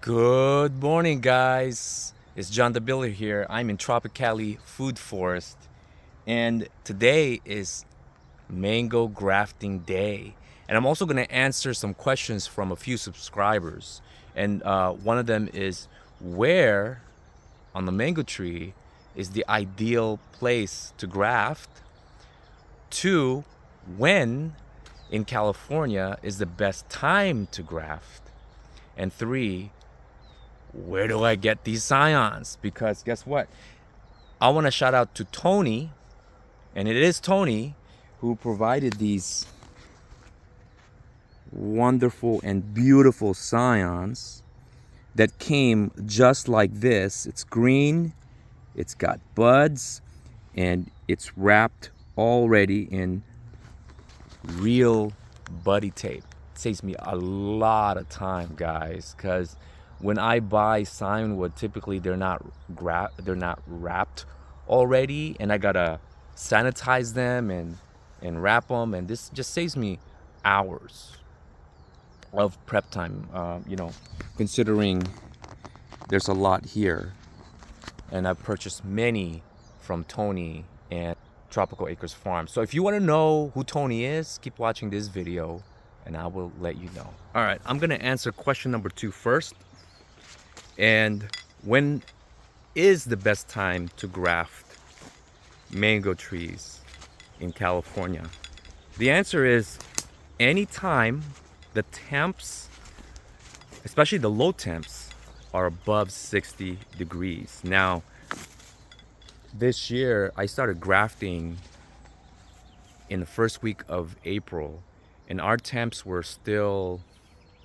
Good morning, guys. It's John the Builder here. I'm in Tropicali Food Forest, and today is Mango Grafting Day. And I'm also going to answer some questions from a few subscribers. And one of them is, where on the mango tree is the ideal place to graft? Two, when in California is the best time to graft? And three, where do I get these scions? Because guess what? I want to shout out to Tony, and it is Tony who provided these wonderful and beautiful scions that came just like this. It's green, it's got buds, and it's wrapped already in real buddy tape. It saves me a lot of time, guys, because when I buy sign wood, typically they're not wrapped already, and I gotta sanitize them and wrap them, and this just saves me hours of prep time. Considering there's a lot here, and I've purchased many from Tony and Tropical Acres Farm. So if you want to know who Tony is, keep watching this video and I will let you know. All right, I'm gonna answer question number 2 first. And when is the best time to graft mango trees in California? The answer is anytime the temps, especially the low temps, are above 60 degrees. Now, this year I started grafting in the first week of April, and our temps were still,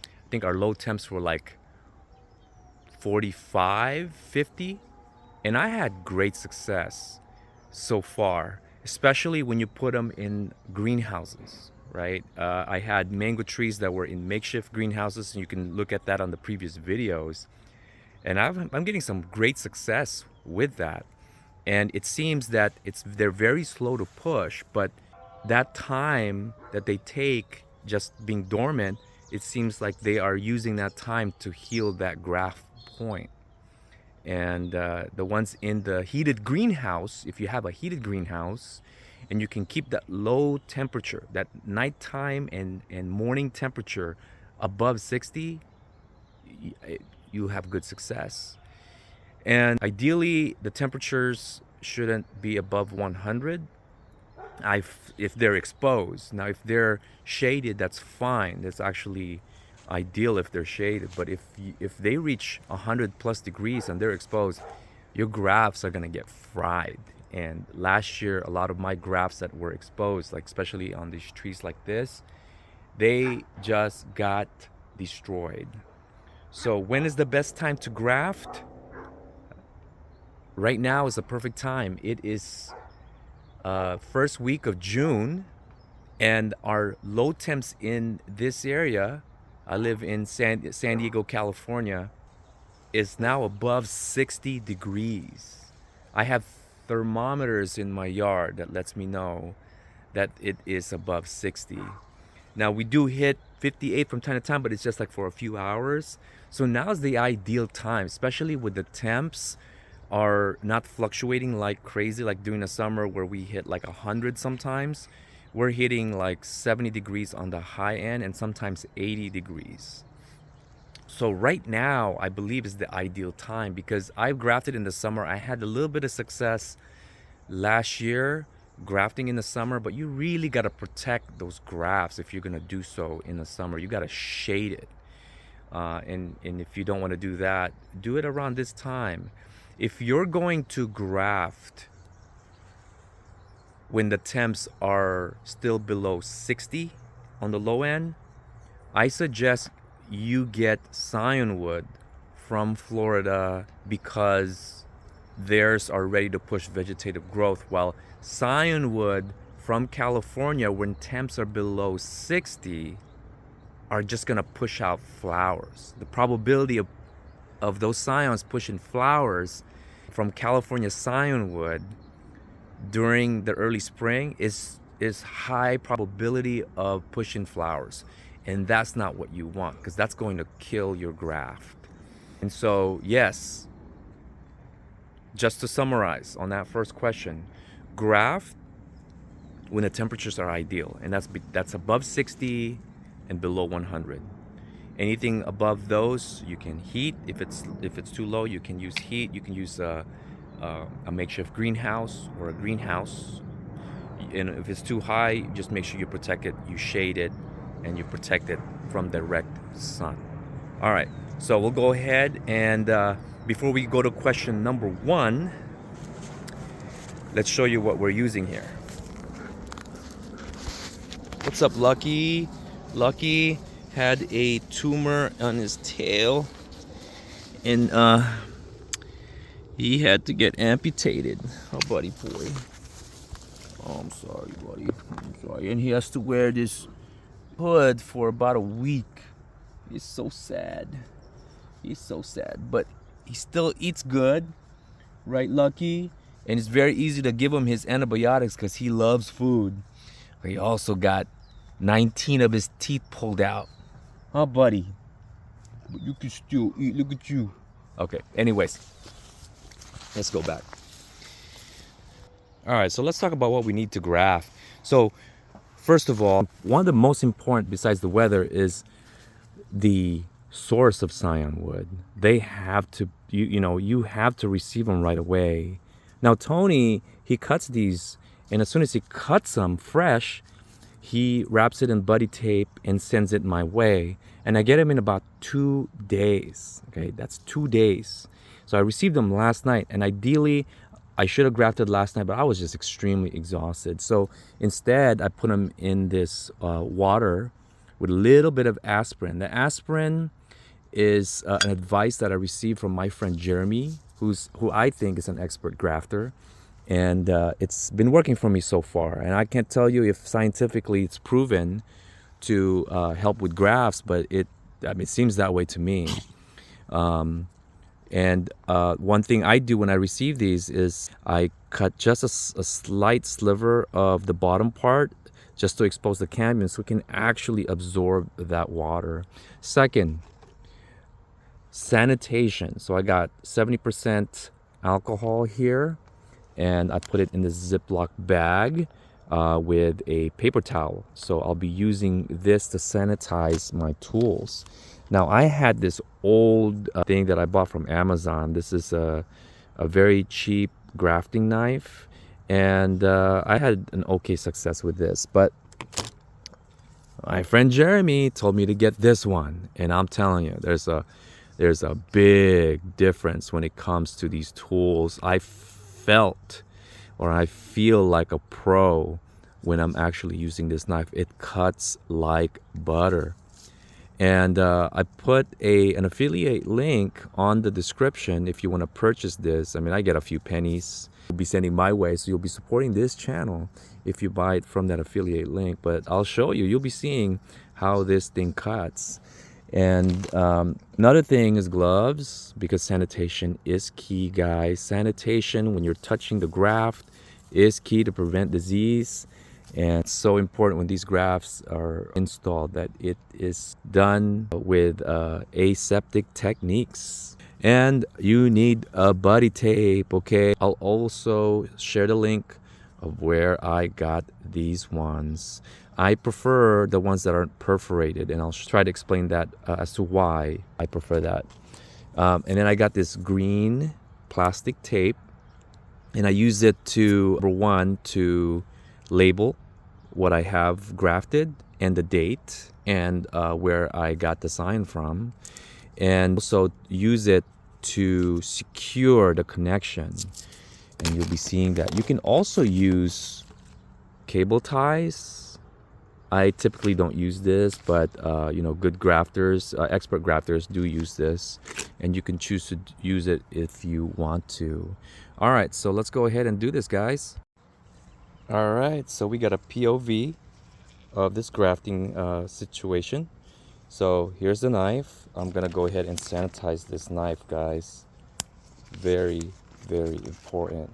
I think our low temps were like 45, 50, and I had great success so far, especially when you put them in greenhouses, right? I had mango trees that were in makeshift greenhouses, and you can look at that on the previous videos, and I'm getting some great success with that. And it seems that they're very slow to push, but that time that they take just being dormant, it seems like they are using that time to heal that graft point. And the ones in the heated greenhouse, if you have a heated greenhouse and you can keep that low temperature, that nighttime and morning temperature above 60, you have good success. And ideally, the temperatures shouldn't be above 100 if they're exposed. Now, if they're shaded, that's fine. That's actually ideal if they're shaded. But if they reach 100 plus degrees and they're exposed, your grafts are gonna get fried. And last year, a lot of my grafts that were exposed, like especially on these trees like this, they just got destroyed. So when is the best time to graft? Right now is the perfect time. It is first week of June, and our low temps in this area, I live in San Diego, California, is now above 60 degrees. I have thermometers in my yard that lets me know that it is above 60. Now we do hit 58 from time to time, but it's just like for a few hours. So now's the ideal time, especially with the temps are not fluctuating like crazy, like during the summer where we hit like 100 sometimes. We're hitting like 70 degrees on the high end and sometimes 80 degrees. So right now, I believe is the ideal time because I've grafted in the summer. I had a little bit of success last year grafting in the summer, but you really got to protect those grafts if you're going to do so in the summer. You got to shade it. And if you don't want to do that, do it around this time. If you're going to graft when the temps are still below 60 on the low end, I suggest you get scion wood from Florida because theirs are ready to push vegetative growth, while scion wood from California, when temps are below 60, are just gonna push out flowers. The probability of those scions pushing flowers from California scion wood during the early spring is high probability of pushing flowers, and that's not what you want because that's going to kill your graft. And so, yes, just to summarize on that first question, graft when the temperatures are ideal, and that's above 60 and below 100. Anything above those, you can heat. If it's too low, you can use heat. You can use a makeshift greenhouse or a greenhouse. And if it's too high, just make sure you protect it. You shade it, and you protect it from direct sun. All right. So we'll go ahead and before we go to question number 1, let's show you what we're using here. What's up, Lucky? Lucky had a tumor on his tail, and he had to get amputated. Oh, buddy boy. Oh, I'm sorry, buddy. I'm sorry. And he has to wear this hood for about a week. He's so sad. He's so sad. But he still eats good, right, Lucky? And it's very easy to give him his antibiotics because he loves food. But he also got 19 of his teeth pulled out. Huh, buddy? But you can still eat. Look at you. Okay, anyways, let's go back. All right, so let's talk about what we need to graft. So, first of all, one of the most important besides the weather is the source of scion wood. They have to, you have to receive them right away. Now, Tony, he cuts these, and as soon as he cuts them fresh, he wraps it in buddy tape and sends it my way. And I get them in about 2 days. Okay, that's 2 days. So I received them last night, and ideally, I should have grafted last night, but I was just extremely exhausted. So instead, I put them in this water with a little bit of aspirin. The aspirin is an advice that I received from my friend Jeremy, who I think is an expert grafter. And it's been working for me so far. And I can't tell you if scientifically it's proven to help with grafts, but it seems that way to me. And one thing I do when I receive these is I cut just a slight sliver of the bottom part just to expose the cambium so it can actually absorb that water. Second, sanitation. So I got 70% alcohol here, and I put it in this Ziploc bag with a paper towel. So I'll be using this to sanitize my tools. Now, I had this old thing that I bought from Amazon. This is a very cheap grafting knife, and I had an okay success with this. But my friend Jeremy told me to get this one, and I'm telling you, there's a big difference when it comes to these tools. I feel like a pro when I'm actually using this knife. It cuts like butter. And I put an affiliate link on the description if you want to purchase this. I get a few pennies. You'll be sending my way, so you'll be supporting this channel if you buy it from that affiliate link. But I'll show you. You'll be seeing how this thing cuts. And another thing is gloves, because sanitation is key, guys. Sanitation when you're touching the graft is key to prevent disease. And it's so important when these grafts are installed that it is done with aseptic techniques. And you need a buddy tape, okay? I'll also share the link of where I got these ones. I prefer the ones that aren't perforated, and I'll try to explain that as to why I prefer that. And then I got this green plastic tape, and I use it number one, to label what I have grafted and the date and where I got the sign from, and also use it to secure the connection. And you'll be seeing that. You can also use cable ties. I typically don't use this, but good grafters, expert grafters do use this, and you can choose to use it if you want to. All right, so let's go ahead and do this, guys. All right, so we got a POV of this grafting situation. So here's the knife. I'm gonna go ahead and sanitize this knife, guys. Very, very important.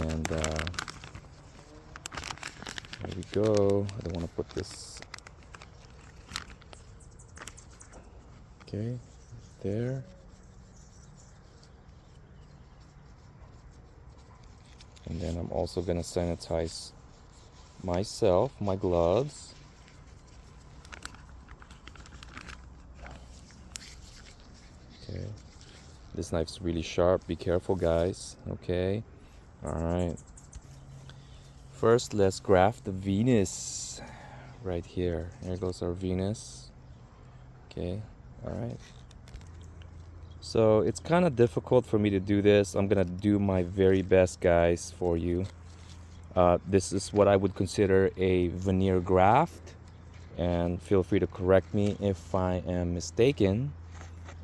And there we go. I don't want to put this. Okay, there. And then I'm also gonna sanitize myself, my gloves. Okay. This knife's really sharp. Be careful, guys. Okay. All right. First, let's graft the Venus right here. Here goes our Venus. Okay. All right. So it's kind of difficult for me to do this. I'm gonna do my very best, guys, for you. This is what I would consider a veneer graft, and feel free to correct me if I am mistaken.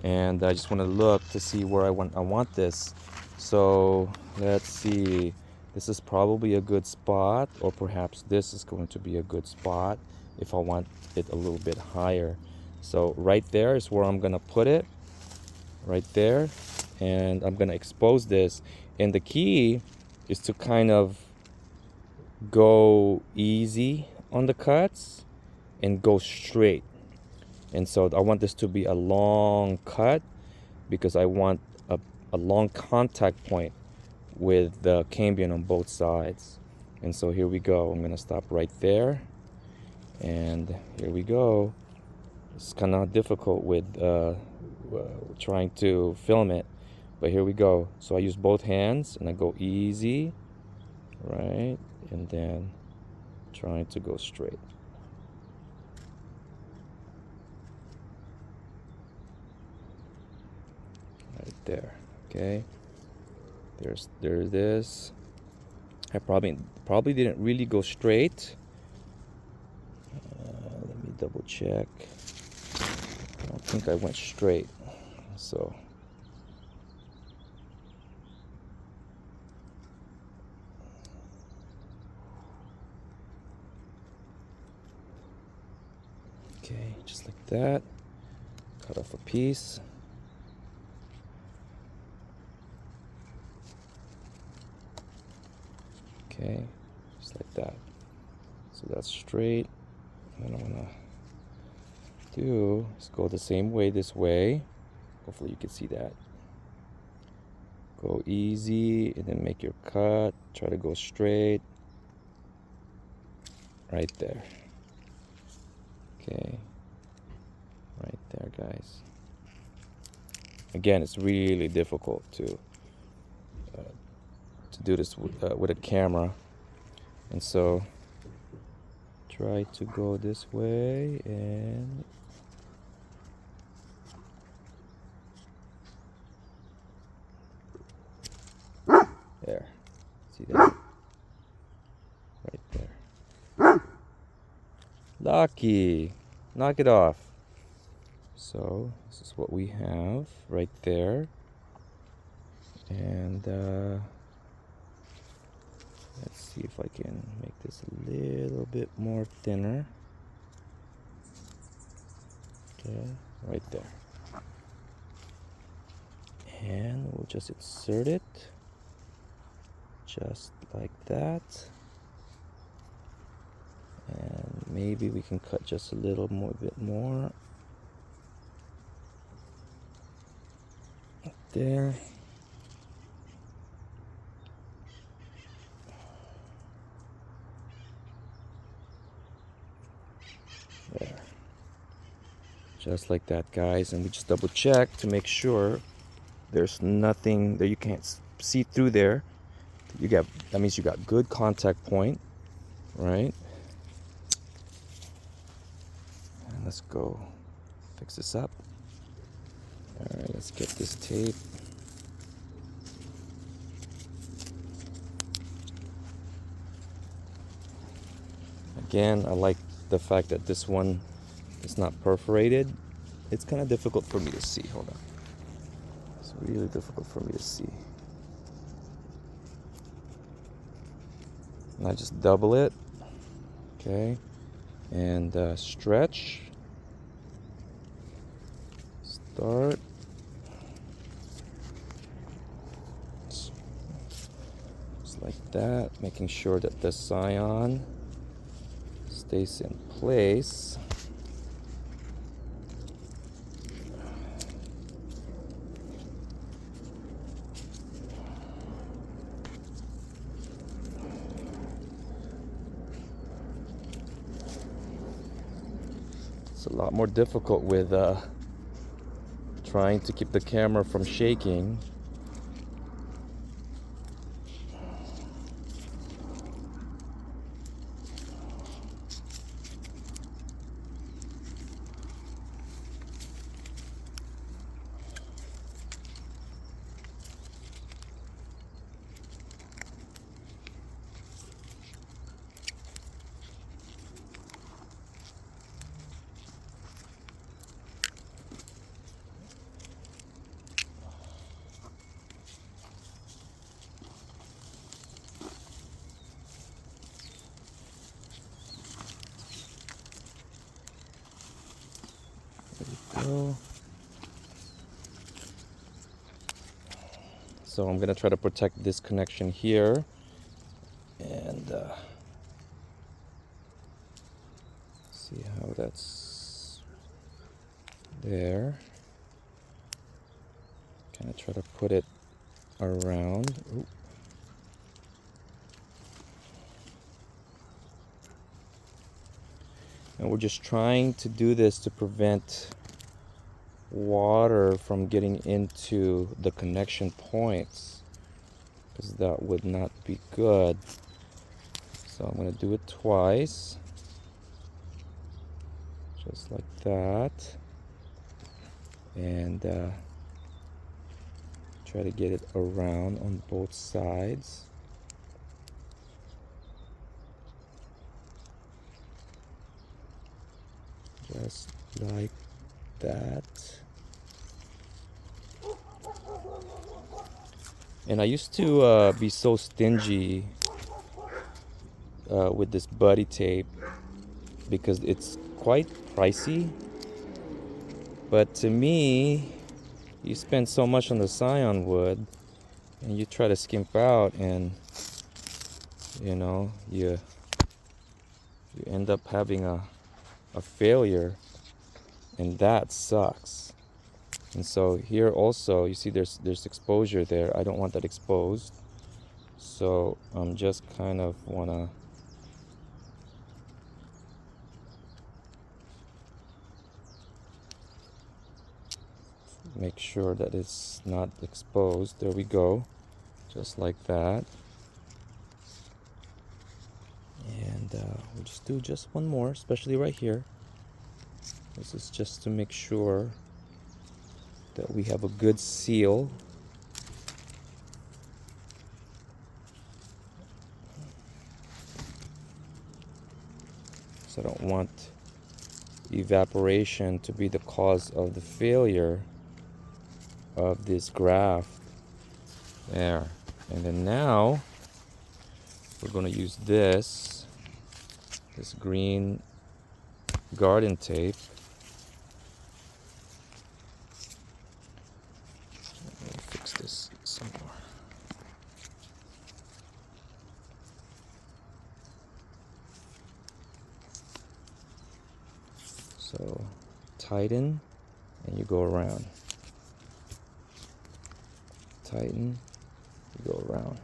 And I just want to look to see where I want this. So let's see. This is probably a good spot, or perhaps this is going to be a good spot if I want it a little bit higher. So right there is where I'm gonna put it, right there, and I'm gonna expose this. And the key is to kind of go easy on the cuts and go straight. And so I want this to be a long cut because I want a long contact point with the cambium on both sides. And so here we go. I'm gonna stop right there, and here we go. It's kind of difficult with trying to film it, but here we go. So I use both hands and I go easy, right, and then trying to go straight. Right there. Okay. There's this. I probably didn't really go straight. Let me double check. I don't think I went straight. So okay, just like that. Cut off a piece. Okay, just like that. So that's straight. And what I want to do is go the same way this way. Hopefully you can see that. Go easy and then make your cut. Try to go straight. Right there. Okay. Right there, guys. Again, it's really difficult to do this with a camera, and so try to go this way and there. See that? Right there. Lucky. Knock it off. So this is what we have right there, and let's see if I can make this a little bit more thinner. Okay, right there. And we'll just insert it just like that. And maybe we can cut just a little bit more. Right there. There. Just like that, guys. And we just double check to make sure there's nothing that you can't see through there. That means you got good contact point, right? And let's go fix this up. All right, let's get this tape. Again, I like the fact that this one is not perforated. It's kind of difficult for me to see. Hold on. It's really difficult for me to see. And I just double it. Okay. And stretch. Start. Just like that. Making sure that the scion stays in place. It's a lot more difficult with trying to keep the camera from shaking. Go. So I'm gonna try to protect this connection here, and see how that's there. Kind of try to put it around. Ooh. And we're just trying to do this to prevent water from getting into the connection points, because that would not be good. So I'm going to do it twice, just like that, and try to get it around on both sides. Just like that. And I used to be so stingy with this buddy tape because it's quite pricey. But to me, you spend so much on the scion wood and you try to skimp out, and you know, you end up having a failure, and that sucks. And so here also, you see there's exposure there. I don't want that exposed, so I'm just kind of wanna make sure that it's not exposed. There we go, just like that. And we'll just do just one more, especially right here. This is just to make sure that we have a good seal. So I don't want evaporation to be the cause of the failure of this graft. There. And then now we're going to use this green garden tape. Let me fix this some more. So tighten and you go around. Tighten, you go around.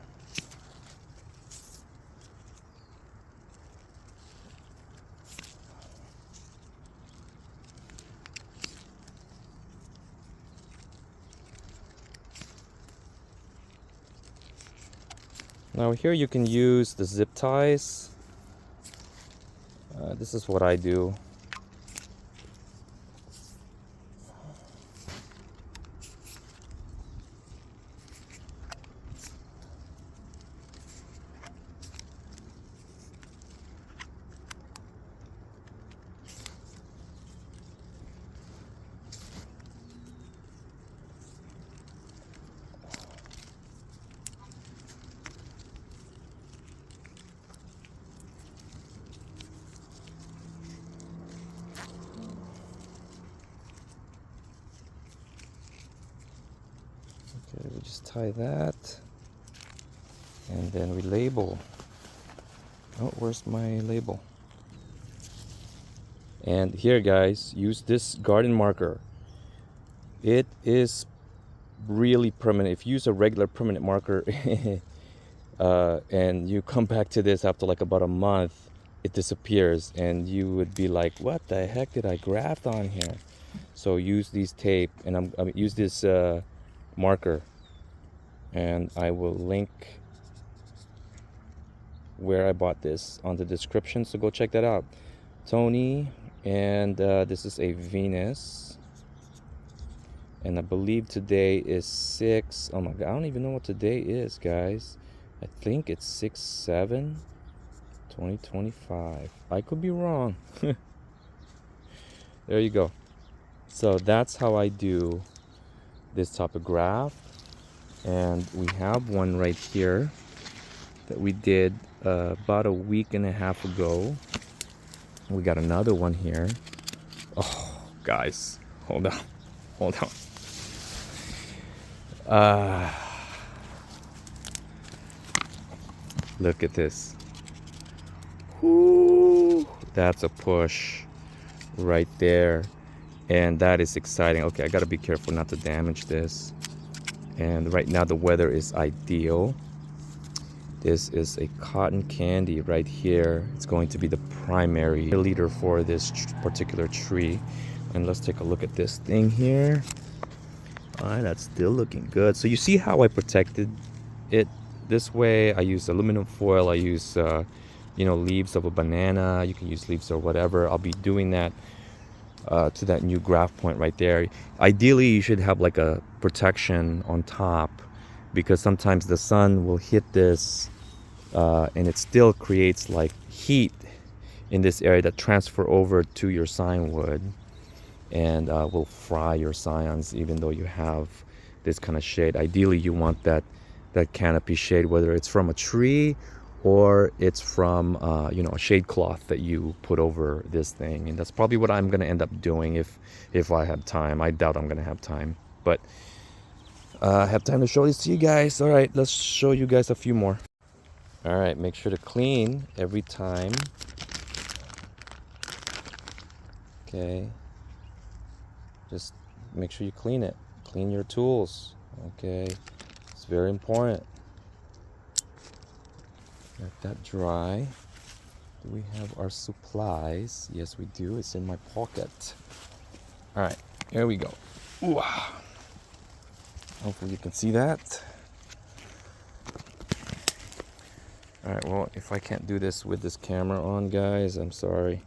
Now here you can use the zip ties. This is what I do. Okay, we just tie that, and then we label. Oh, where's my label? And here, guys, use this garden marker. It is really permanent. If you use a regular permanent marker and you come back to this after like about a month, it disappears, and you would be like, what the heck did I graft on here? So use these tape, and I'm use this marker, and I will link where I bought this on the description, so go check that out. Tony, and this is a Venus, and I believe today is 6, oh my god, I don't even know what today is, guys. I think it's 6/7 2025. I could be wrong. There you go. So that's how I do this type of graft, and we have one right here that we did about a week and a half ago. We got another one here. Oh, guys, hold on, hold on. Look at this. Whoo, that's a push right there, and that is exciting. Okay, I gotta be careful not to damage this. And right now the weather is ideal. This is a cotton candy right here. It's going to be the primary leader for this particular tree. And let's take a look at this thing here. All right, that's still looking good. So you see how I protected it this way? I use aluminum foil. I use, you know, leaves of a banana. You can use leaves or whatever. I'll be doing that to that new graft point right there. Ideally, you should have like a protection on top, because sometimes the sun will hit this and it still creates like heat in this area that transfer over to your sign wood, and will fry your scions even though you have this kind of shade. Ideally, you want that canopy shade, whether it's from a tree or it's from you know, a shade cloth that you put over this thing. And that's probably what I'm going to end up doing if I have time. I doubt I'm going to have time, but I have time to show this to you guys. All right, let's show you guys a few more. All right, make sure to clean every time. Okay, just make sure you clean it. Clean your tools. Okay, it's very important. Let that dry. Do we have our supplies? Yes, we do. It's in my pocket. All right, here we go. Ooh. Hopefully you can see that. All right, well, if I can't do this with this camera on, guys, I'm sorry.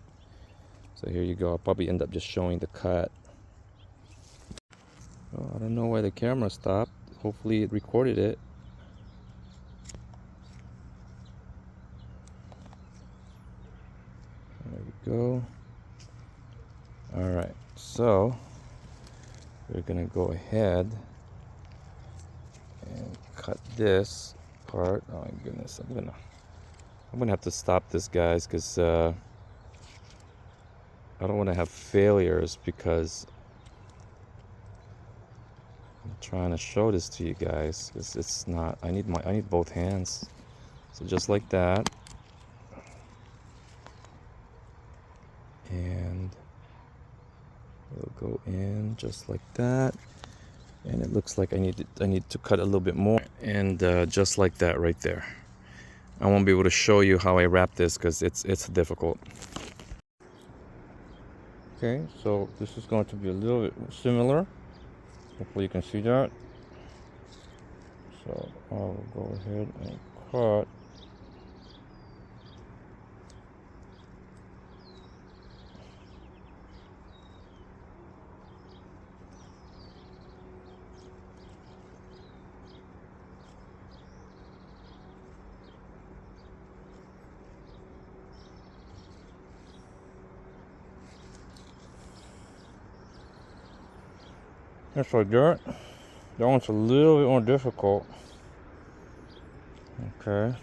So here you go. I'll probably end up just showing the cut. Oh, I don't know why the camera stopped. Hopefully it recorded it. There we go. All right, so we're gonna go ahead and cut this part. Oh my goodness, I'm gonna have to stop this, guys, because I don't want to have failures, because I'm trying to show this to you guys. It's not. I need both hands. So just like that, and we'll go in just like that. And it looks like I need to cut a little bit more, and just like that right there. I won't be able to show you how I wrap this because it's difficult. Okay, so this is going to be a little bit similar. Hopefully you can see that. So I'll go ahead and cut. Just like that. That one's a little bit more difficult. Okay.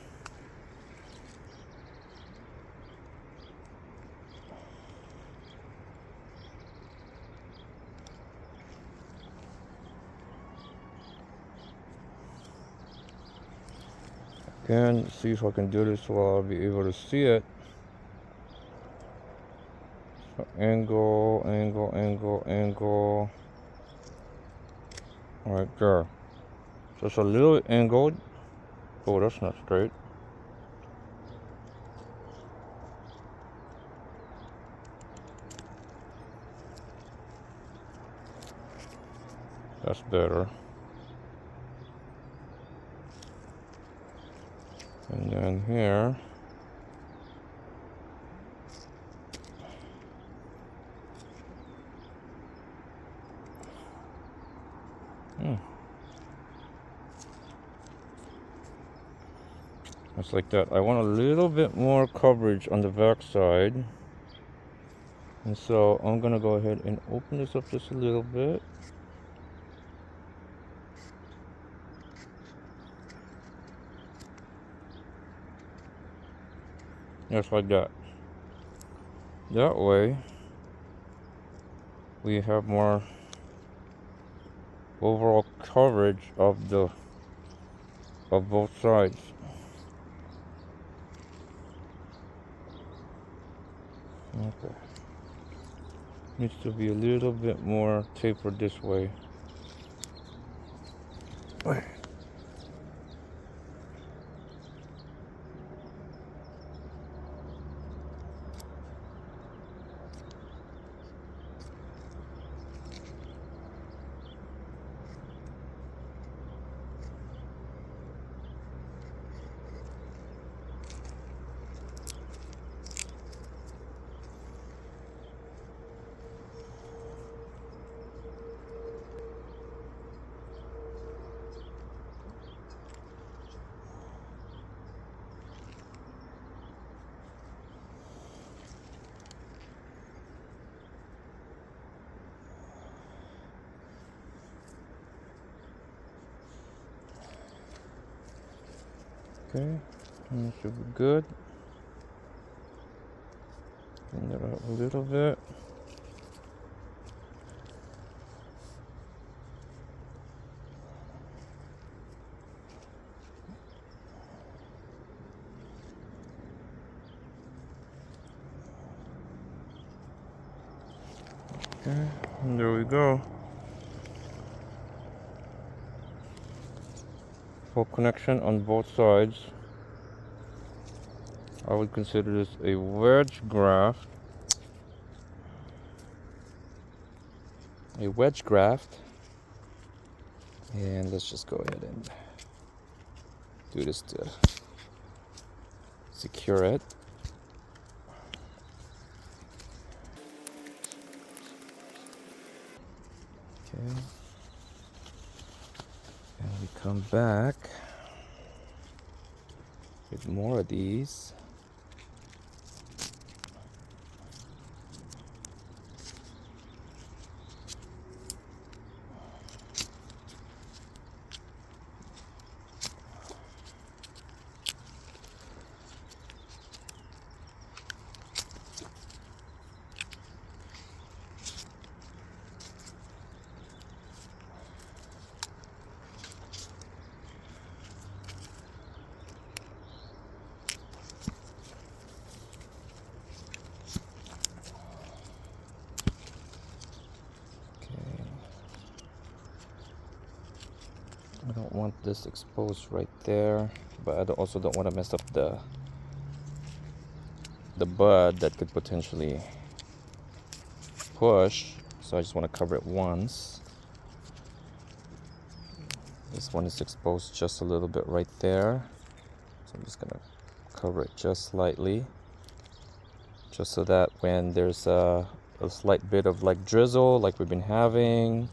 Again, see if I can do this so I'll be able to see it. So angle, angle, angle, angle. Right there. So it's a little bit angled. Oh, that's not straight. That's better. And then here, just like that. I want a little bit more coverage on the back side. And so I'm gonna go ahead and open this up just a little bit. Just like that. That way we have more overall coverage of both sides. Okay. Needs to be a little bit more tapered this way. Okay, that should be good. Clean that out a little bit. Okay, and there we go. Full connection on both sides. I would consider this a wedge graft. A wedge graft. And let's just go ahead and do this to secure it. Okay. And we come back with more of these. I don't want this exposed right there, but I also don't want to mess up the bud that could potentially push, so I just want to cover it once. This one is exposed just a little bit right there, so I'm just gonna cover it just slightly, just so that when there's a slight bit of like drizzle like we've been having,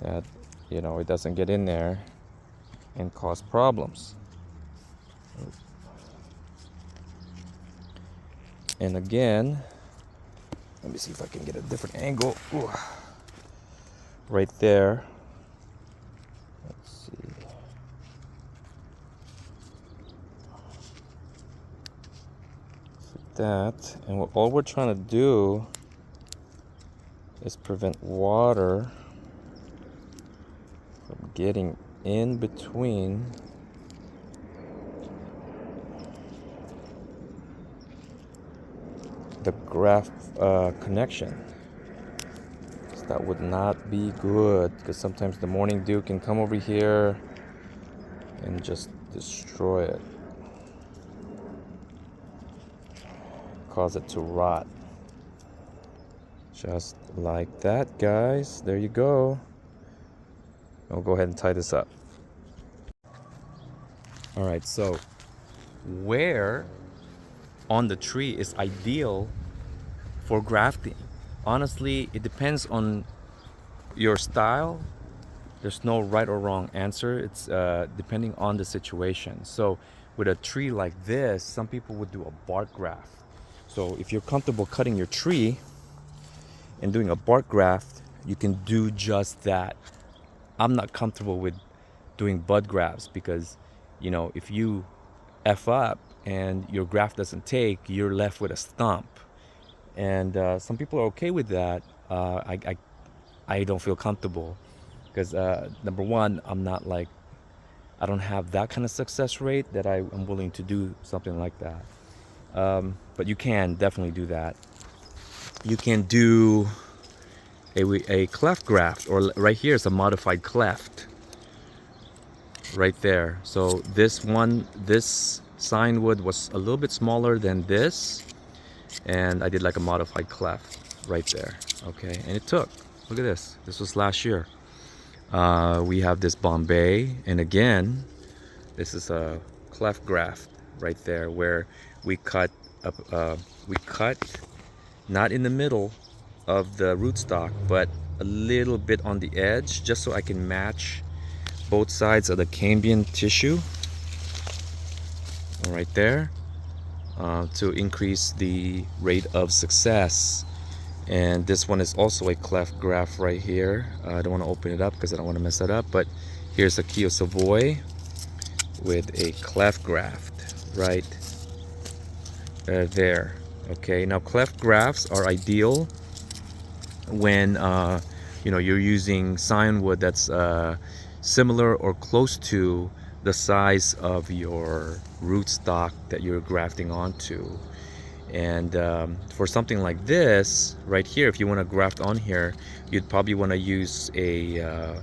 that it doesn't get in there and cause problems. And again, let me see if I can get a different angle. Ooh. Right there. Let's see. Like that. And all we're trying to do is prevent water from getting in between the graft connection. So that would not be good, because sometimes the morning dew can come over here and just destroy it, cause it to rot. Just like that, guys. There you go. I'll go ahead and tie this up. All right, so where on the tree is ideal for grafting? Honestly, it depends on your style. There's no right or wrong answer. It's depending on the situation. So with a tree like this, some people would do a bark graft. So if you're comfortable cutting your tree and doing a bark graft, you can do just that. I'm not comfortable with doing bud grafts because, you know, if you F up and your graft doesn't take, you're left with a stump. And some people are okay with that. I don't feel comfortable because number one, I don't have that kind of success rate that I am willing to do something like that. But you can definitely do that. You can do a cleft graft, or right here is a modified cleft right there. So this sign wood was a little bit smaller than this, and I did like a modified cleft right there. Okay, and it took, look at this, was last year. We have this Bombay, and again, this is a cleft graft right there where we cut not in the middle of the rootstock, but a little bit on the edge, just so I can match both sides of the cambium tissue right there, to increase the rate of success. And this one is also a cleft graft right here. I don't want to open it up because I don't want to mess that up, but here's a Keo Savoy with a cleft graft right there. Okay, now cleft grafts are ideal when you know, you're using sign wood that's similar or close to the size of your rootstock that you're grafting onto. And for something like this right here, if you want to graft on here, you'd probably want to use a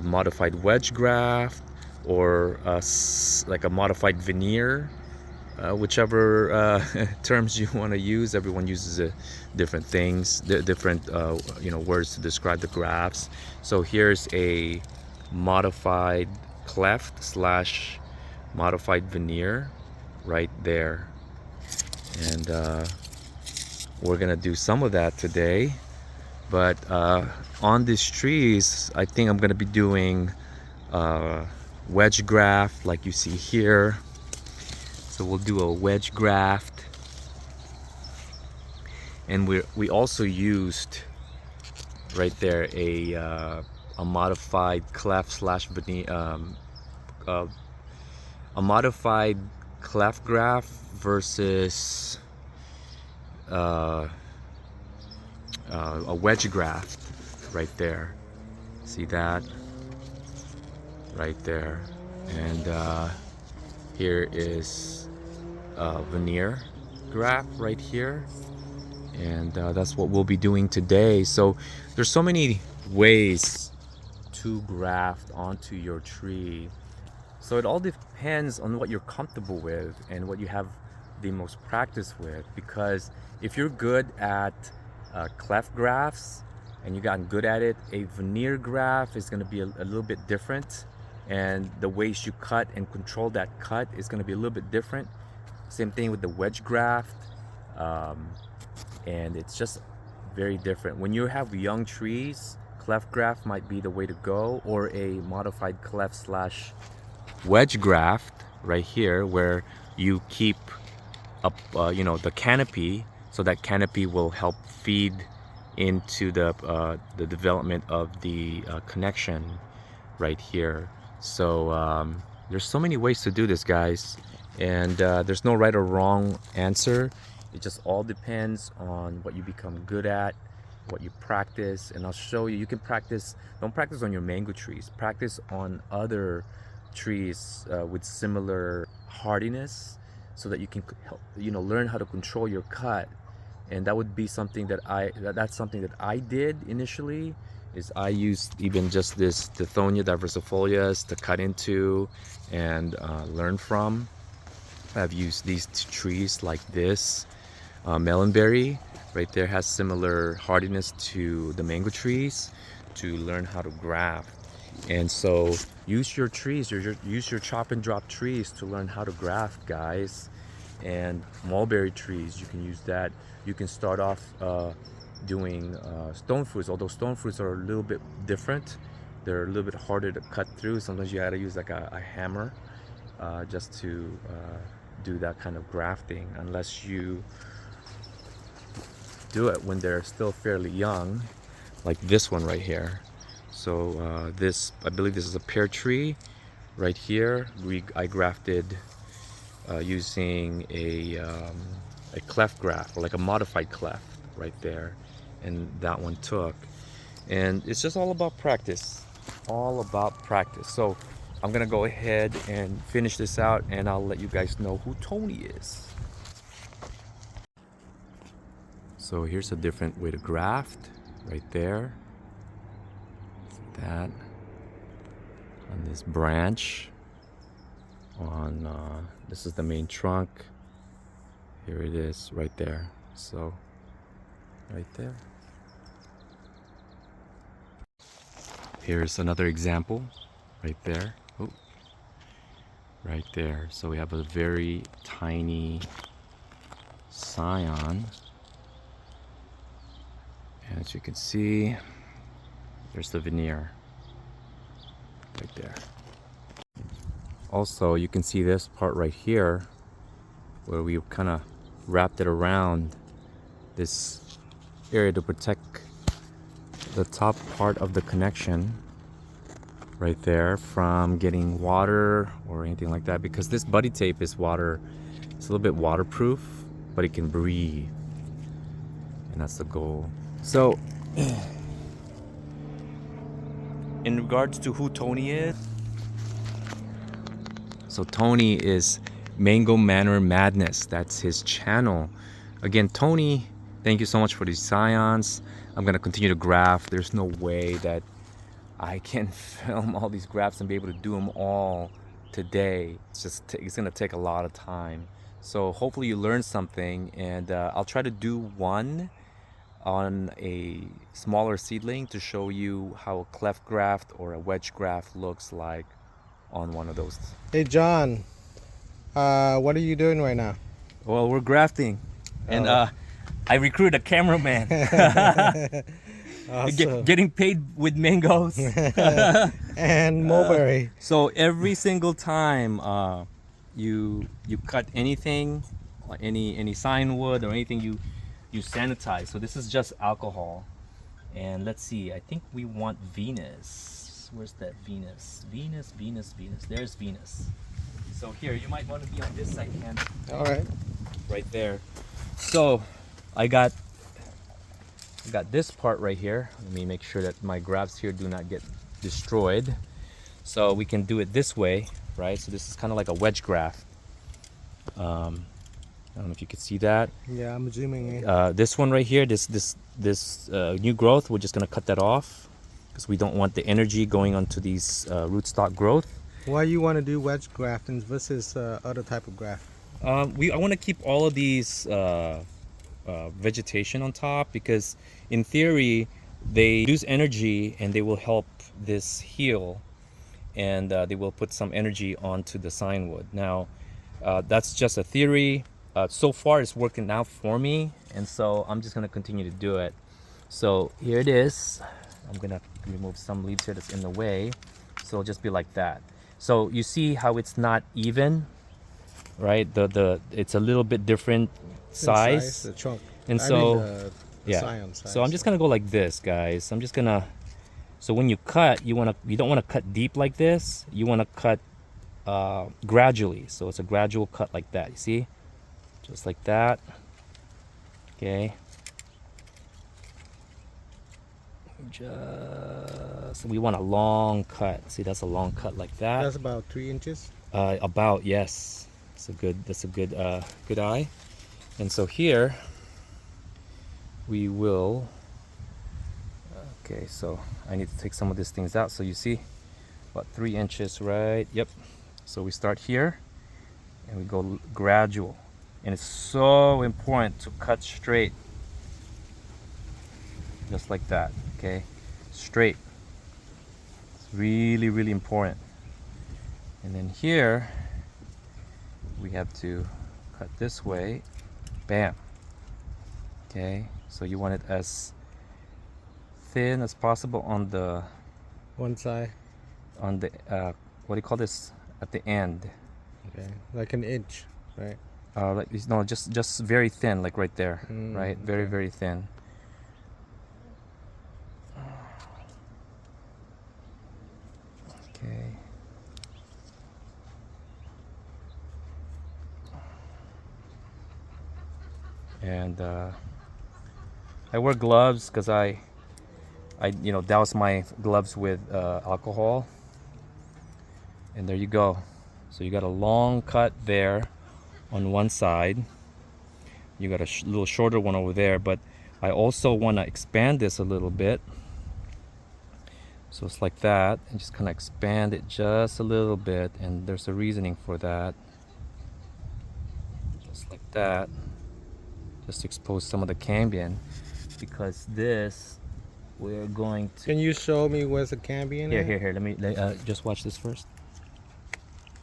modified wedge graft, or like a modified veneer, whichever terms you want to use. Everyone uses different things, different you know, words to describe the grafts. So here's a modified cleft slash modified veneer right there, and we're gonna do some of that today. But on these trees, I think I'm gonna be doing wedge graft like you see here. So we'll do a wedge graft, and we also used right there a modified cleft slash veneer, a modified cleft graft versus a wedge graft right there. See that right there? And here is veneer graft right here, and that's what we'll be doing today. So there's so many ways to graft onto your tree, so it all depends on what you're comfortable with and what you have the most practice with. Because if you're good at cleft grafts and you've gotten good at it, a veneer graft is going to be a little bit different, and the ways you cut and control that cut is going to be a little bit different. Same thing with the wedge graft, and it's just very different. When you have young trees, cleft graft might be the way to go, or a modified cleft slash wedge graft right here, where you keep up you know, the canopy, so that canopy will help feed into the development of the connection right here. So there's so many ways to do this, guys, and there's no right or wrong answer. It just all depends on what you become good at, what you practice. And I'll show you, you can practice, don't practice on your mango trees, practice on other trees with similar hardiness, so that you can help, you know, learn how to control your cut. And that would be something that that's something that I did initially, is I used even just this Tithonia diversifolias to cut into and learn from. I've used these trees like this. Melonberry right there has similar hardiness to the mango trees, to learn how to graft. And so use your trees, use your chop and drop trees to learn how to graft, guys. And mulberry trees, you can use that. You can start off doing stone fruits, although stone fruits are a little bit different. They're a little bit harder to cut through. Sometimes you gotta use like a hammer just to do that kind of grafting, unless you do it when they're still fairly young, like this one right here. So this, I believe this is a pear tree right here. I grafted using a cleft graft, or like a modified cleft right there, and that one took. And it's just all about practice, all about practice. So I'm gonna go ahead and finish this out, and I'll let you guys know who Tony is. So here's a different way to graft right there. That on this branch, on this is the main trunk. Here it is right there. So right there. Here's another example right there. Oh, right there. So we have a very tiny scion, and as you can see, there's the veneer right there. Also, you can see this part right here where we kind of wrapped it around this area to protect the top part of the connection right there from getting water or anything like that, because this buddy tape is water, it's a little bit waterproof, but it can breathe, and that's the goal. So in regards to who Tony is, so Tony is Mango Manor Madness. That's his channel. Again, Tony, thank you so much for these scions. I'm gonna continue to graft. There's no way that I can film all these grafts and be able to do them all today. It's gonna take a lot of time. So hopefully you learned something, and I'll try to do one on a smaller seedling to show you how a cleft graft or a wedge graft looks like on one of those. Hey John, what are you doing right now? Well, we're grafting, and I recruited a cameraman. Awesome. Getting paid with mangoes And mulberry. So every single time you cut anything, any sign wood or anything, you sanitize. So this is just alcohol. And let's see, I think we want Venus. Where's that Venus? Venus. There's Venus. So here, you might want to be on this side, Ken. All right. Right there. So I got this part right here. Let me make sure that my grafts here do not get destroyed. So we can do it this way, right? So this is kind of like a wedge graft. I don't know if you can see that. Yeah, I'm zooming in. This one right here, this new growth, we're just gonna cut that off because we don't want the energy going onto these rootstock growth. Why you want to do wedge grafting versus other type of graft? I want to keep all of these vegetation on top, because in theory they use energy and they will help this heal, and they will put some energy onto the sign wood. Now that's just a theory. So far it's working out for me, and so I'm just gonna continue to do it. So here it is. I'm gonna remove some leaves here that's in the way, so it'll just be like that. So you see how it's not even, right? It's a little bit different size. The trunk. And I so mean the yeah, scion size. so I'm just gonna go like this, guys. I'm just gonna, so when you cut, you don't want to cut deep like this. You want to cut gradually. So it's a gradual cut like that, you see, just like that. Okay, just, we want a long cut. See, that's a long cut like that. That's about 3 inches. About, yes. That's a good good eye. And so here we will, okay, so I need to take some of these things out. So you see about 3 inches, right? Yep. So we start here and we go gradual, and it's so important to cut straight, just like that. Okay, straight. It's Really, really important. And then here we have to cut this way. Bam. Okay, so you want it as thin as possible on the One side. what do you call this, at the end. Okay. Like an inch, right? Like, no, just very thin, like right there. Right, very, okay. very thin. Okay. And I wear gloves because I douse my gloves with alcohol. And there you go. So you got a long cut there on one side. You got a little shorter one over there, but I also want to expand this a little bit. So it's like that, and just kind of expand it just a little bit, and there's a reasoning for that. Just like that. Just expose some of the cambium, because this, we're going to... Can you show me where's the cambium? Here. Let me just watch this first.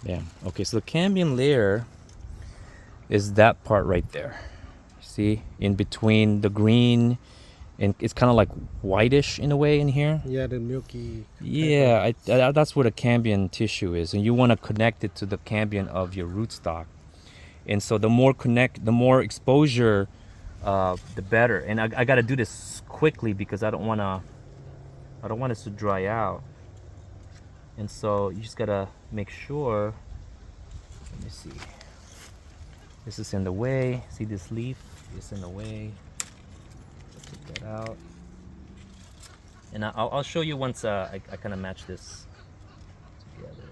Yeah. Okay, so the cambium layer is that part right there. See, in between the green, and it's kind of like whitish in a way in here. Yeah, the milky. Yeah, that's where the cambium tissue is, and you want to connect it to the cambium of your rootstock. And so the more exposure, the better. And I got to do this quickly because I don't want this to dry out. And so you just gotta make sure. Let me see. This is in the way. See this leaf? It's in the way. Take that out. And I'll show you once I kind of match this together.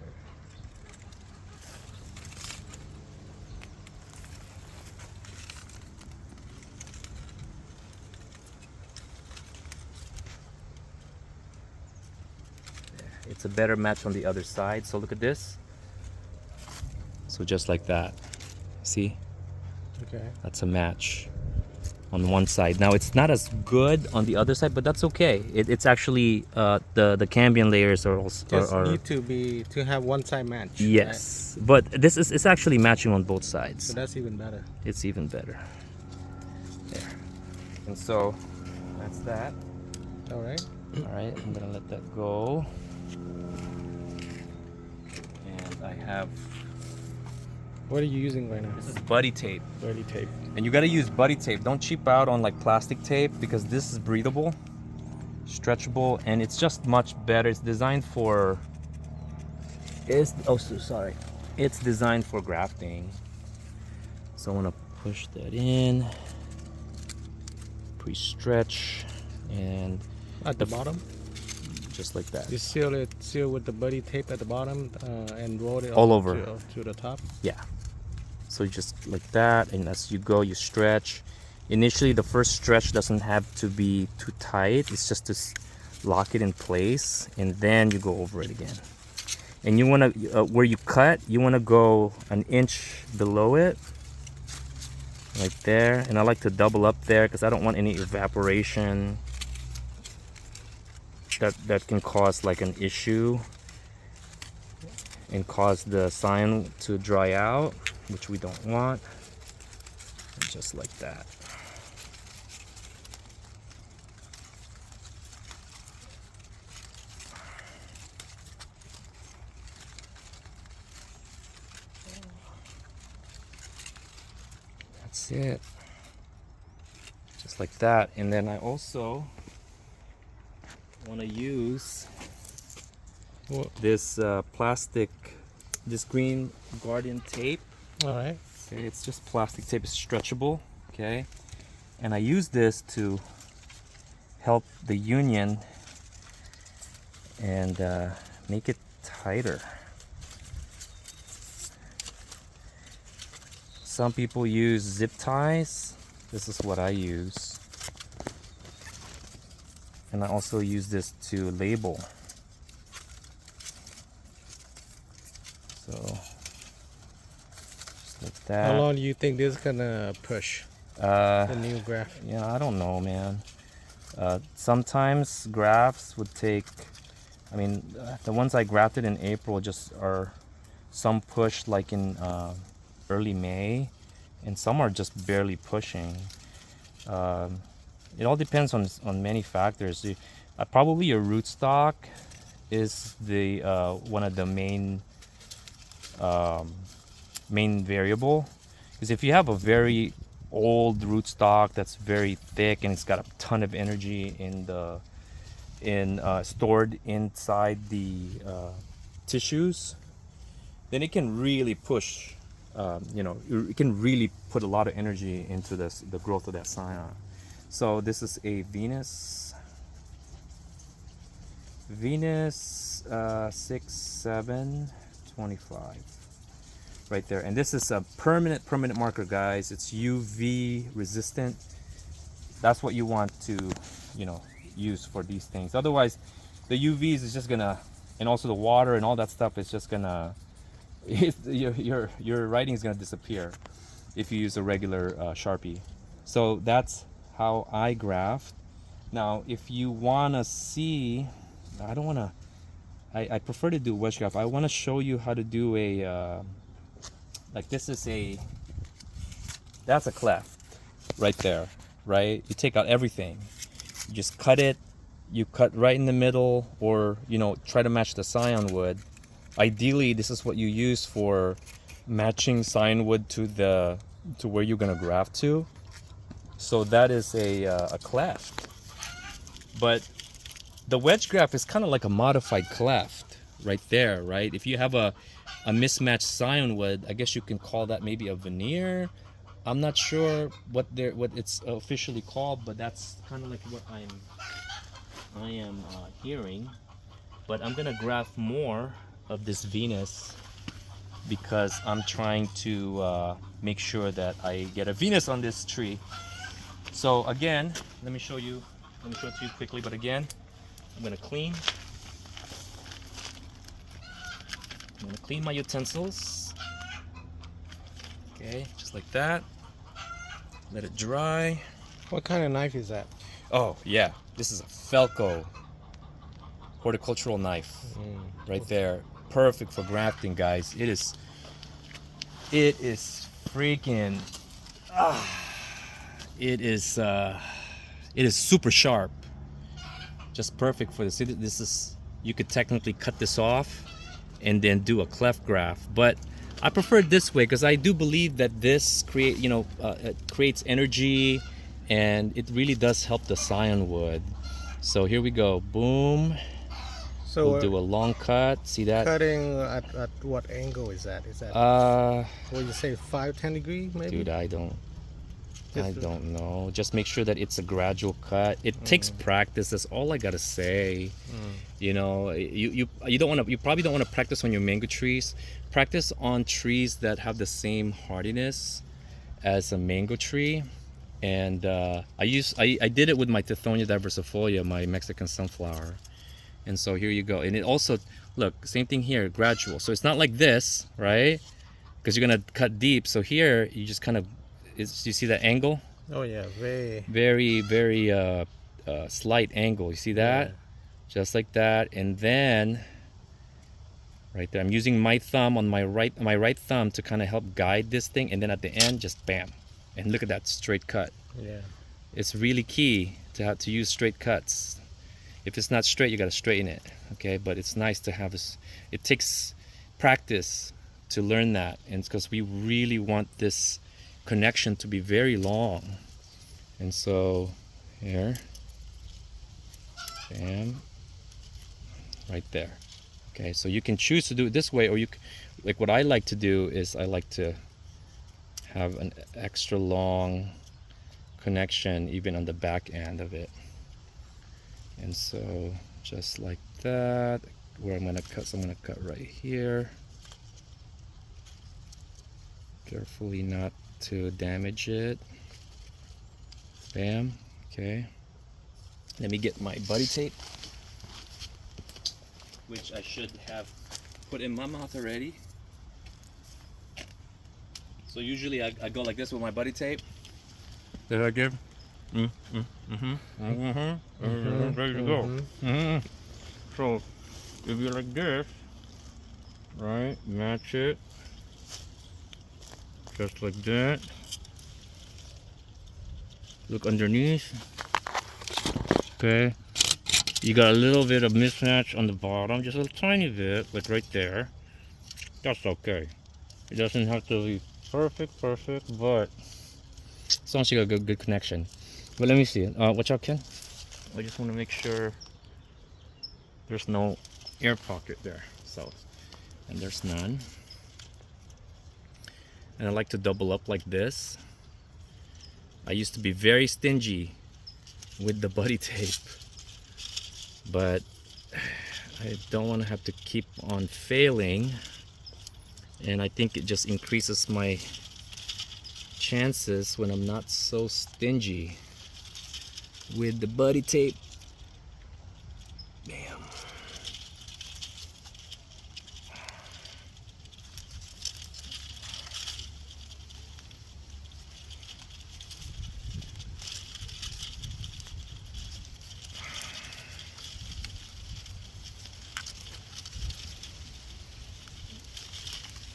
It's a better match on the other side. So look at this. So just like that. See? Okay. That's a match on one side. Now it's not as good on the other side, but that's okay. It's actually the cambium layers are also Need to have one side match. yes, right? But it's actually matching on both sides. So that's even better. It's even better. There. And so that's that. All right. All right, I'm gonna let that go. And I have... What are you using right now? This is buddy tape. Buddy tape. And you gotta use buddy tape. Don't cheap out on like plastic tape, because this is breathable, stretchable, and it's just much better. It's designed for... It's designed for grafting. So I wanna push that in, pre-stretch, and At the bottom? just like that. You seal with the buddy tape at the bottom and roll it All over. to the top? Yeah. So you just like that, and as you go, you stretch. Initially, the first stretch doesn't have to be too tight. It's just to lock it in place, and then you go over it again. And you want to, where you cut, you want to go an inch below it, like there. And I like to double up there because I don't want any evaporation that can cause like an issue and cause the sign to dry out, which we don't want. And just like that. That's it. Just like that. And then I also want to use this this green guardian tape. All right. Okay, it's just plastic tape. It's stretchable. Okay, and I use this to help the union and make it tighter. Some people use zip ties. This is what I use. And I also use this to label. So, just like that. How long do you think this is gonna push the new graft? Yeah, I don't know, man. Sometimes grafts would take I mean, the ones I grafted in April just are some pushed like in early May, and some are just barely pushing. It all depends on many factors. Probably your rootstock is the one of the main variable, because if you have a very old rootstock that's very thick and it's got a ton of energy stored inside the tissues, then it can really push. It can really put a lot of energy into the growth of that scion. So this is a Venus 6725 right there, and this is a permanent marker, guys. It's UV resistant. That's what you want to use for these things. Otherwise the UVs is just gonna, and also the water and all that stuff is just gonna your writing is gonna disappear if you use a regular Sharpie. So that's how I graft. Now if you wanna see, I prefer to do wedge graft. I want to show you how to do a that's a cleft right there, right? You take out everything, you just cut it, you cut right in the middle, or try to match the scion wood. Ideally this is what you use for matching scion wood to where you're gonna graft to. So that is a cleft. But the wedge graft is kind of like a modified cleft right there, right? If you have a mismatched scion wood, I guess you can call that maybe a veneer. I'm not sure what it's officially called, but that's kind of like what I am hearing. But I'm gonna graft more of this Venus because I'm trying to make sure that I get a Venus on this tree. So again, let me show it to you quickly. But again, I'm gonna clean my utensils. Okay, just like that. Let it dry. What kind of knife is that? Oh yeah, this is a Felco horticultural knife right there. Perfect for grafting, guys. It is freaking it is super sharp. Just perfect for this. This is, you could technically cut this off and then do a cleft graft, but I prefer it this way because I do believe that this creates energy, and it really does help the scion wood. So here we go. Boom. So We'll do a long cut. See that? cutting at what angle is that? Is that what you say, 5-10 degree maybe? Dude, I don't know. Just make sure that it's a gradual cut. It takes practice. That's all I gotta say. You probably don't want to practice on your mango trees. Practice on trees that have the same hardiness as a mango tree. And I did it with my Tithonia diversifolia, my Mexican sunflower. And so here you go. And it also, look, same thing here, gradual. So it's not like this, right? Because you're gonna cut deep. So here you just kind of, you see that angle? Oh yeah, very slight angle. You see that? Yeah. Just like that. And then right there, I'm using my thumb on my right thumb to kind of help guide this thing, and then at the end, just bam. And look at that straight cut. Yeah. It's really key to have to use straight cuts. If it's not straight, you got to straighten it. Okay, but it's nice to have this. It takes practice to learn that, and it's because we really want this connection to be very long. And so here, bam, right there. Okay, so you can choose to do it this way, or like what I like to do is I like to have an extra long connection even on the back end of it. And so just like that, where I'm gonna cut, so I'm gonna cut right here. Carefully not to damage it. Bam. Okay. Let me get my buddy tape, which I should have put in my mouth already. So usually I go like this with my buddy tape. Did I give? Ready to go. So if you like this, right, match it just like that. Look underneath. Okay, you got a little bit of mismatch on the bottom, just a tiny bit, like right there. That's okay. It doesn't have to be perfect, but as long as you got a good connection. But let me see. Watch out, Ken. I just want to make sure there's no air pocket there. So, and there's none. And I like to double up like this. I used to be very stingy with the buddy tape, but I don't want to have to keep on failing, and I think it just increases my chances when I'm not so stingy with the buddy tape. Bam.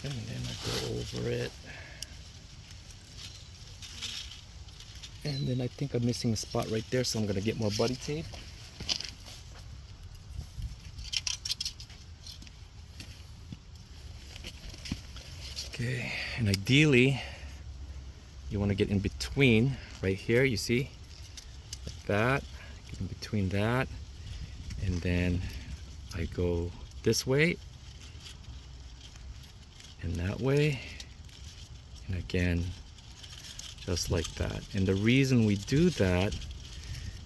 And then I go over it. And then I think I'm missing a spot right there, so I'm gonna get more buddy tape. Okay, and ideally, you wanna get in between, right here, you see? Like that, get in between that, and then I go this way, and that way, and again, just like that. And the reason we do that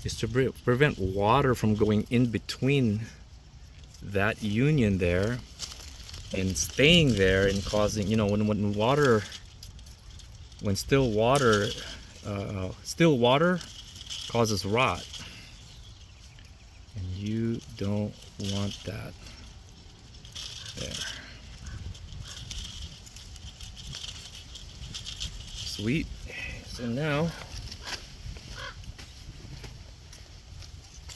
is to prevent water from going in between that union there and staying there and causing, you know, when still water causes rot, and you don't want that there. Sweet. So now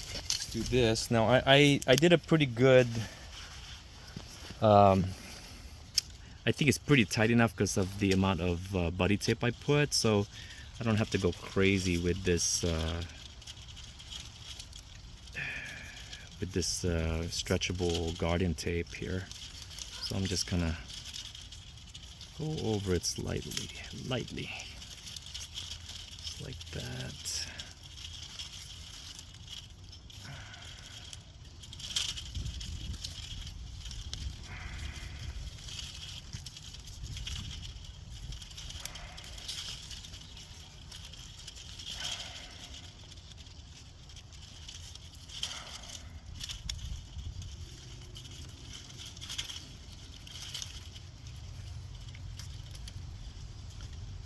let's do this. Now I did a pretty good, I think it's pretty tight enough because of the amount of buddy tape I put, so I don't have to go crazy with this stretchable guardian tape here. So I'm just gonna go over it lightly, just like that.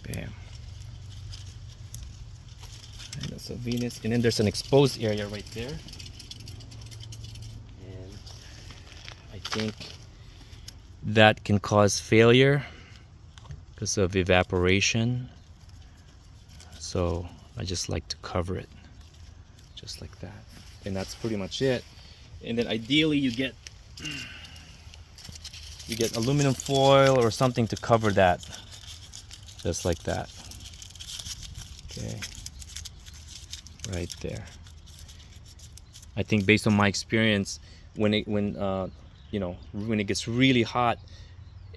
Bam. And that's a Venus, and then there's an exposed area right there, and I think that can cause failure because of evaporation, so I just like to cover it just like that, and that's pretty much it. And then ideally you get aluminum foil or something to cover that, just like that. Okay, right there. I think based on my experience, when it gets really hot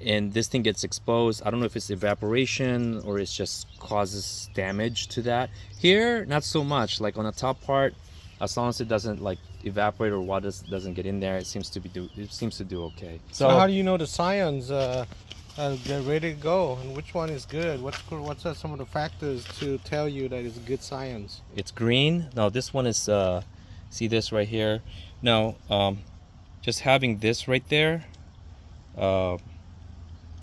and this thing gets exposed, I don't know if it's evaporation or it's just causes damage to that. Here, not so much. Like on the top part, as long as it doesn't like evaporate or water doesn't get in there, it seems to do okay. So how do you know the scions get ready to go, and which one is good? What's some of the factors to tell you that it's good scions? It's green. Now this one is see this right here. Now just having this right there, I don't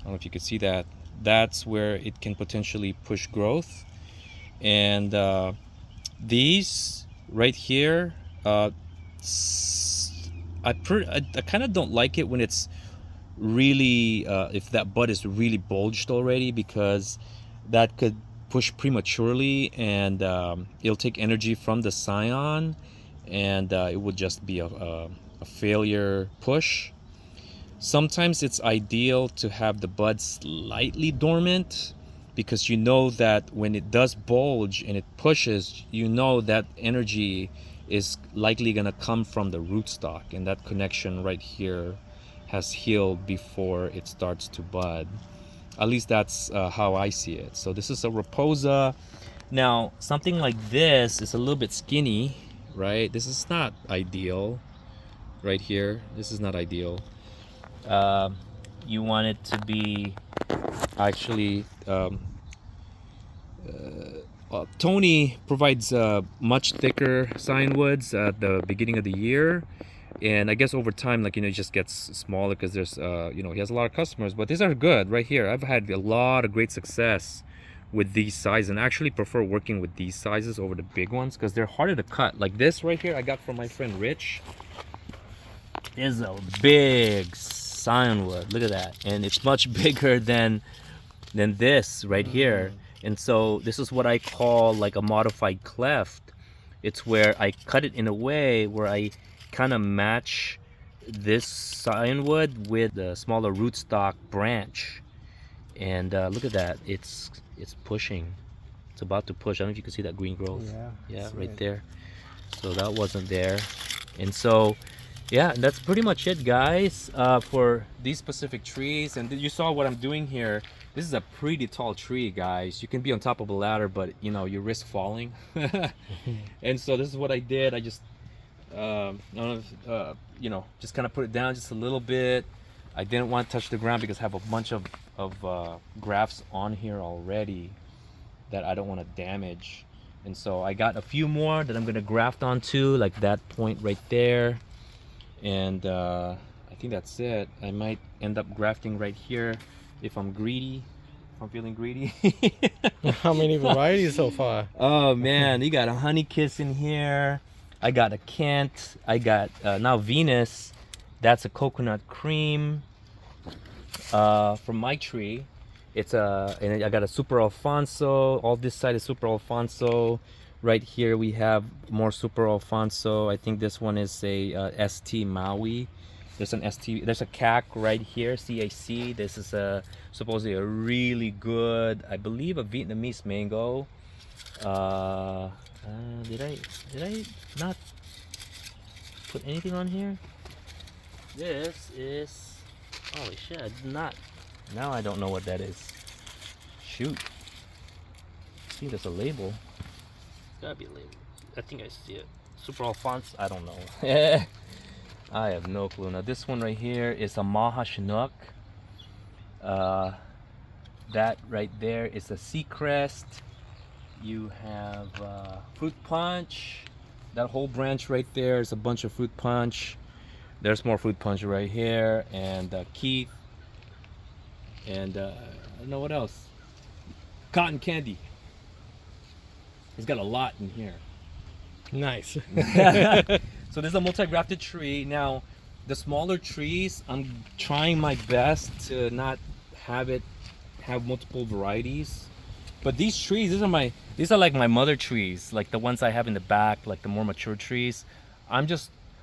know if you could see that, that's where it can potentially push growth. And these right here, I kind of don't like it when it's really if that bud is really bulged already, because that could push prematurely, and it'll take energy from the scion, and it would just be a failure push. Sometimes it's ideal to have the bud slightly dormant, because you know that when it does bulge and it pushes, you know that energy is likely going to come from the rootstock, and that connection right here has healed before it starts to bud. At least that's how I see it. So this is a Raposa. Now something like this is a little bit skinny, right? This is not ideal right here. This is not ideal. You want it to be actually Tony provides much thicker sign woods at the beginning of the year, and I guess over time, like, it just gets smaller because there's he has a lot of customers. But these are good right here. I've had a lot of great success with these sizes, and I actually prefer working with these sizes over the big ones because they're harder to cut. Like this right here I got from my friend Rich. Is a big scionwood. Look at that, and it's much bigger than this right here. And so this is what I call like a modified cleft. It's where I cut it in a way where I kind of match this scionwood with the smaller rootstock branch. And look at that, it's pushing. It's about to push. I don't know if you can see that green growth. Yeah, right there. So that wasn't there. And so yeah, that's pretty much it, guys, for these specific trees. And you saw what I'm doing here. This is a pretty tall tree, guys. You can be on top of a ladder, but you risk falling. And so this is what I did. I just just kind of put it down just a little bit. I didn't want to touch the ground because I have a bunch of grafts on here already that I don't want to damage. And so I got a few more that I'm going to graft onto, like that point right there. And I think that's it. I might end up grafting right here if I'm greedy, if I'm feeling greedy. How many varieties so far? Oh man, you got a honey kiss in here. I got a Kent. I got now Venus. That's a coconut cream from my tree. It's and I got a Super Alfonso. All this side is Super Alfonso. Right here we have more Super Alfonso. I think this one is a ST Maui. There's an ST. There's a CAC right here, CAC. This is supposedly a really good, I believe, a Vietnamese mango. Did I not put anything on here? This is, holy shit, I did not. Now I don't know what that is. Shoot. I think there's a label. Gotta be a label. I think I see it. Super Alphonse, I don't know. I have no clue. Now this one right here is a Maha Chinook. That right there is a Seacrest. You have Fruit Punch. That whole branch right there is a bunch of Fruit Punch. There's more Fruit Punch right here, and Keith, and I don't know what else. Cotton Candy. He's got a lot in here. Nice. So this is a multi-grafted tree. Now, the smaller trees, I'm trying my best to not have it have multiple varieties. But these trees, these are like my mother trees, like the ones I have in the back, like the more mature trees.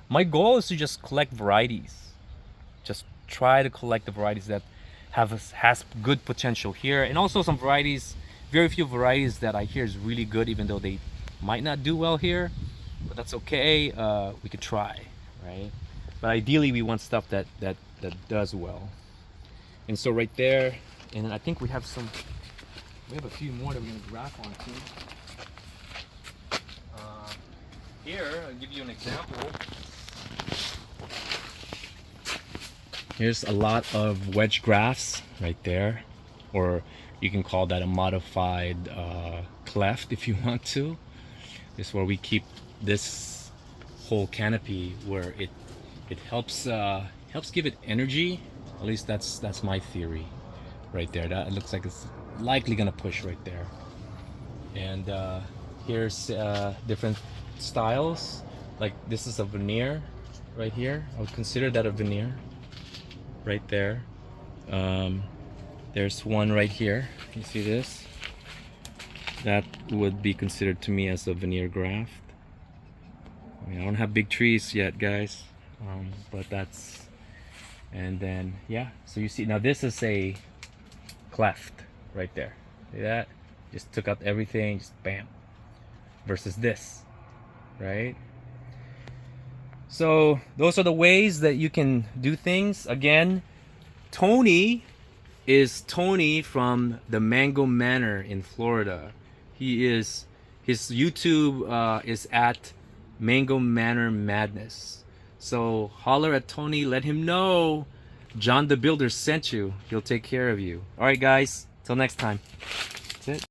My goal is to just collect varieties. Just try to collect the varieties that has good potential here, and also some varieties, very few varieties that I hear is really good, even though they might not do well here. But that's okay. We could try, right? But ideally, we want stuff that does well. And so right there, and I think we have a few more that we're gonna graft onto. Here, I'll give you an example. Here's a lot of wedge grafts right there, or you can call that a modified cleft if you want to. This is where we keep this whole canopy, where it helps give it energy. At least that's my theory right there. That looks like it's likely gonna push right there. And here's different styles. Like this is a veneer right here. I would consider that a veneer right there. There's one right here. You see this? That would be considered to me as a veneer graft. I mean, I don't have big trees yet, guys. But that's, and then yeah. So you see now this is a cleft right there. See that? Just took out everything, just bam. Versus this, right? So those are the ways that you can do things. Again, Tony is Tony from the Mango Manor in Florida. He is, his YouTube is at Mango Manor Madness. So holler at Tony, let him know John the Builder sent you. He'll take care of you. All right, guys. Till next time. That's it.